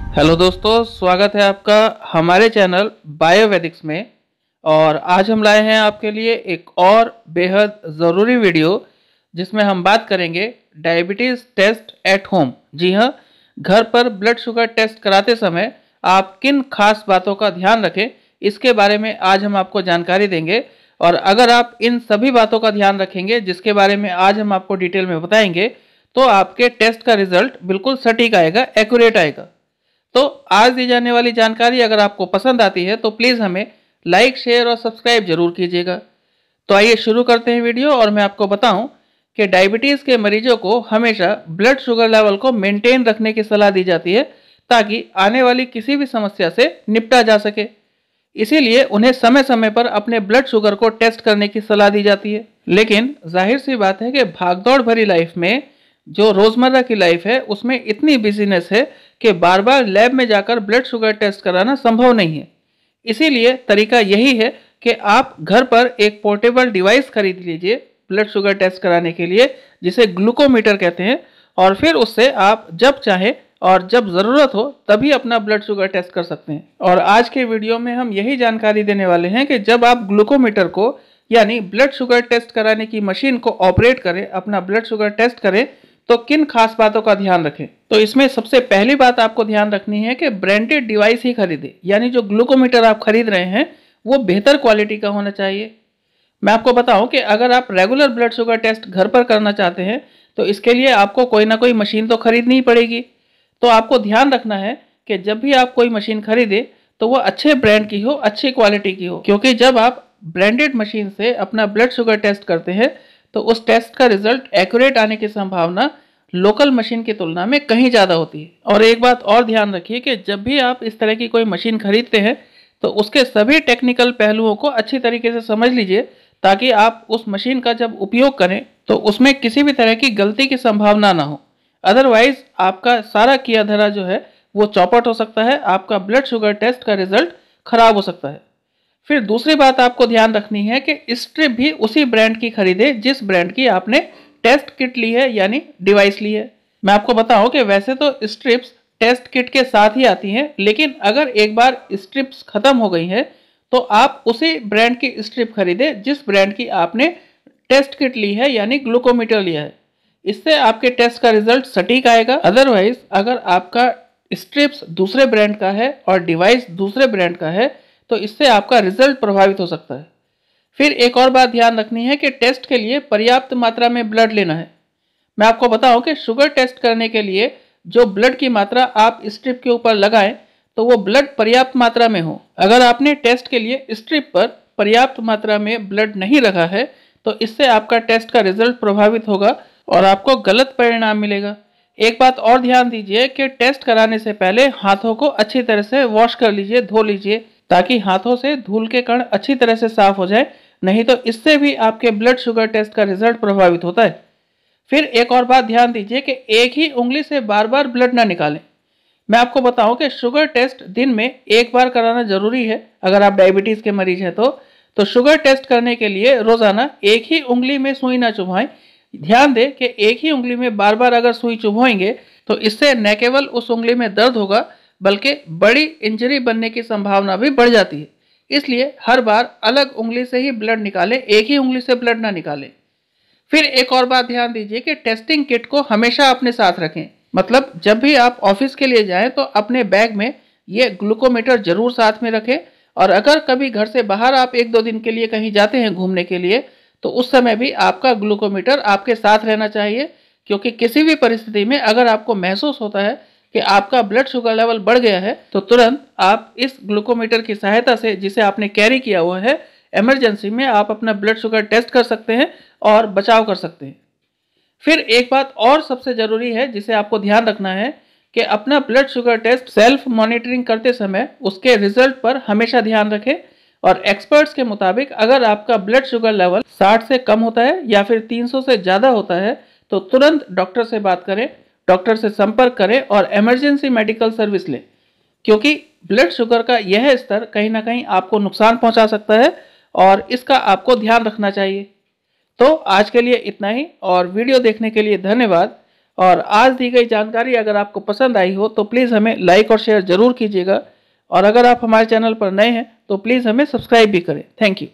Hello दोस्तों, स्वागत है आपका हमारे चैनल बायोवेदिक्स में। और आज हम लाए हैं आपके लिए एक और बेहद ज़रूरी वीडियो जिसमें हम बात करेंगे डायबिटीज़ टेस्ट एट होम। जी हाँ, घर पर ब्लड शुगर टेस्ट कराते समय आप किन खास बातों का ध्यान रखें, इसके बारे में आज हम आपको जानकारी देंगे। और अगर आप इन सभी बातों का ध्यान रखेंगे जिसके बारे में आज हम आपको डिटेल में बताएंगे, तो आपके टेस्ट का रिजल्ट बिल्कुल सटीक आएगा, एक्यूरेट आएगा। तो आज दी जाने वाली जानकारी अगर आपको पसंद आती है तो प्लीज़ हमें लाइक, शेयर और सब्सक्राइब जरूर कीजिएगा। तो आइए शुरू करते हैं वीडियो। और मैं आपको बताऊं कि डायबिटीज़ के मरीजों को हमेशा ब्लड शुगर लेवल को मेंटेन रखने की सलाह दी जाती है ताकि आने वाली किसी भी समस्या से निपटा जा सके। इसीलिए उन्हें समय समय पर अपने ब्लड शुगर को टेस्ट करने की सलाह दी जाती है। लेकिन जाहिर सी बात है कि भागदौड़ भरी लाइफ में जो रोज़मर्रा की लाइफ है उसमें इतनी बिजीनेस है कि बार बार लैब में जाकर ब्लड शुगर टेस्ट कराना संभव नहीं है। इसीलिए तरीका यही है कि आप घर पर एक पोर्टेबल डिवाइस खरीद लीजिए ब्लड शुगर टेस्ट कराने के लिए, जिसे ग्लूकोमीटर कहते हैं। और फिर उससे आप जब चाहें और जब ज़रूरत हो तभी अपना ब्लड शुगर टेस्ट कर सकते हैं। और आज के वीडियो में हम यही जानकारी देने वाले हैं कि जब आप ग्लूकोमीटर को यानी ब्लड शुगर टेस्ट कराने की मशीन को ऑपरेट करें, अपना ब्लड शुगर टेस्ट करें, तो किन खास बातों का ध्यान रखें। तो इसमें सबसे पहली बात आपको ध्यान रखनी है कि ब्रांडेड डिवाइस ही खरीदें, यानी जो ग्लूकोमीटर आप खरीद रहे हैं वो बेहतर क्वालिटी का होना चाहिए। मैं आपको बताऊं कि अगर आप रेगुलर ब्लड शुगर टेस्ट घर पर करना चाहते हैं तो इसके लिए आपको कोई ना कोई मशीन तो खरीदनी पड़ेगी। तो आपको ध्यान रखना है कि जब भी आप कोई मशीन खरीदें तो वो अच्छे ब्रांड की हो, अच्छी क्वालिटी की हो, क्योंकि जब आप ब्रांडेड मशीन से अपना ब्लड शुगर टेस्ट करते हैं तो उस टेस्ट का रिजल्ट एक्यूरेट आने की संभावना लोकल मशीन की तुलना में कहीं ज़्यादा होती है। और एक बात और ध्यान रखिए कि जब भी आप इस तरह की कोई मशीन खरीदते हैं तो उसके सभी टेक्निकल पहलुओं को अच्छी तरीके से समझ लीजिए ताकि आप उस मशीन का जब उपयोग करें तो उसमें किसी भी तरह की गलती की संभावना ना हो। अदरवाइज आपका सारा किया धरा जो है वो चौपट हो सकता है, आपका ब्लड शुगर टेस्ट का रिजल्ट खराब हो सकता है। फिर दूसरी बात आपको ध्यान रखनी है कि स्ट्रिप भी उसी ब्रांड की खरीदे जिस ब्रांड की आपने टेस्ट किट ली है यानी डिवाइस ली है। मैं आपको बताऊं कि वैसे तो स्ट्रिप्स टेस्ट किट के साथ ही आती हैं, लेकिन अगर एक बार स्ट्रिप्स खत्म हो गई हैं तो आप उसी ब्रांड की स्ट्रिप खरीदे जिस ब्रांड की आपने टेस्ट किट ली है यानी ग्लूकोमीटर लिया है। इससे आपके टेस्ट का रिजल्ट सटीक आएगा। अदरवाइज अगर आपका स्ट्रिप्स दूसरे ब्रांड का है और डिवाइस दूसरे ब्रांड का है तो इससे आपका रिजल्ट प्रभावित हो सकता है। फिर एक और बात ध्यान रखनी है कि टेस्ट के लिए पर्याप्त मात्रा में ब्लड लेना है। मैं आपको बताऊं कि शुगर टेस्ट करने के लिए जो ब्लड की मात्रा आप स्ट्रिप के ऊपर लगाएं तो वो ब्लड पर्याप्त मात्रा में हो। अगर आपने टेस्ट के लिए स्ट्रिप पर पर्याप्त मात्रा में ब्लड नहीं रखा है तो इससे आपका टेस्ट का रिजल्ट प्रभावित होगा और आपको गलत परिणाम मिलेगा। एक बात और ध्यान दीजिए कि टेस्ट कराने से पहले हाथों को अच्छी तरह से वॉश कर लीजिए, धो लीजिए, ताकि हाथों से धूल के कण अच्छी तरह से साफ हो जाए, नहीं तो इससे भी आपके ब्लड शुगर टेस्ट का रिजल्ट प्रभावित होता है। फिर एक और बात ध्यान दीजिए कि एक ही उंगली से बार बार ब्लड ना निकालें। मैं आपको बताऊं कि शुगर टेस्ट दिन में एक बार कराना जरूरी है। अगर आप डायबिटीज़ के मरीज हैं तो शुगर टेस्ट करने के लिए रोजाना एक ही उंगली में सुई ना चुभवाएं। ध्यान दें कि एक ही उंगली में बार बार अगर सुई चुभवाएंगे तो इससे न केवल उस उंगली में दर्द होगा बल्कि बड़ी इंजरी बनने की संभावना भी बढ़ जाती है। इसलिए हर बार अलग उंगली से ही ब्लड निकालें, एक ही उंगली से ब्लड ना निकालें। फिर एक और बात ध्यान दीजिए कि टेस्टिंग किट को हमेशा अपने साथ रखें। मतलब जब भी आप ऑफिस के लिए जाएं तो अपने बैग में ये ग्लूकोमीटर जरूर साथ में रखें। और अगर कभी घर से बाहर आप 1-2 दिन के लिए कहीं जाते हैं घूमने के लिए तो उस समय भी आपका ग्लूकोमीटर आपके साथ रहना चाहिए, क्योंकि किसी भी परिस्थिति में अगर आपको महसूस होता है कि आपका ब्लड शुगर लेवल बढ़ गया है तो तुरंत आप इस ग्लूकोमीटर की सहायता से, जिसे आपने कैरी किया हुआ है, इमरजेंसी में आप अपना ब्लड शुगर टेस्ट कर सकते हैं और बचाव कर सकते हैं। फिर एक बात और सबसे ज़रूरी है जिसे आपको ध्यान रखना है कि अपना blood sugar test self monitoring करते समय उसके रिजल्ट पर हमेशा ध्यान रखें। और एक्सपर्ट्स के मुताबिक अगर आपका ब्लड शुगर लेवल 60 से कम होता है या फिर 300 से ज़्यादा होता है तो तुरंत डॉक्टर से बात करें, डॉक्टर से संपर्क करें और इमरजेंसी मेडिकल सर्विस लें, क्योंकि ब्लड शुगर का यह स्तर कहीं ना कहीं आपको नुकसान पहुंचा सकता है और इसका आपको ध्यान रखना चाहिए। तो आज के लिए इतना ही और वीडियो देखने के लिए धन्यवाद। और आज दी गई जानकारी अगर आपको पसंद आई हो तो प्लीज़ हमें लाइक और शेयर ज़रूर कीजिएगा। और अगर आप हमारे चैनल पर नए हैं तो प्लीज़ हमें सब्सक्राइब भी करें। Thank you.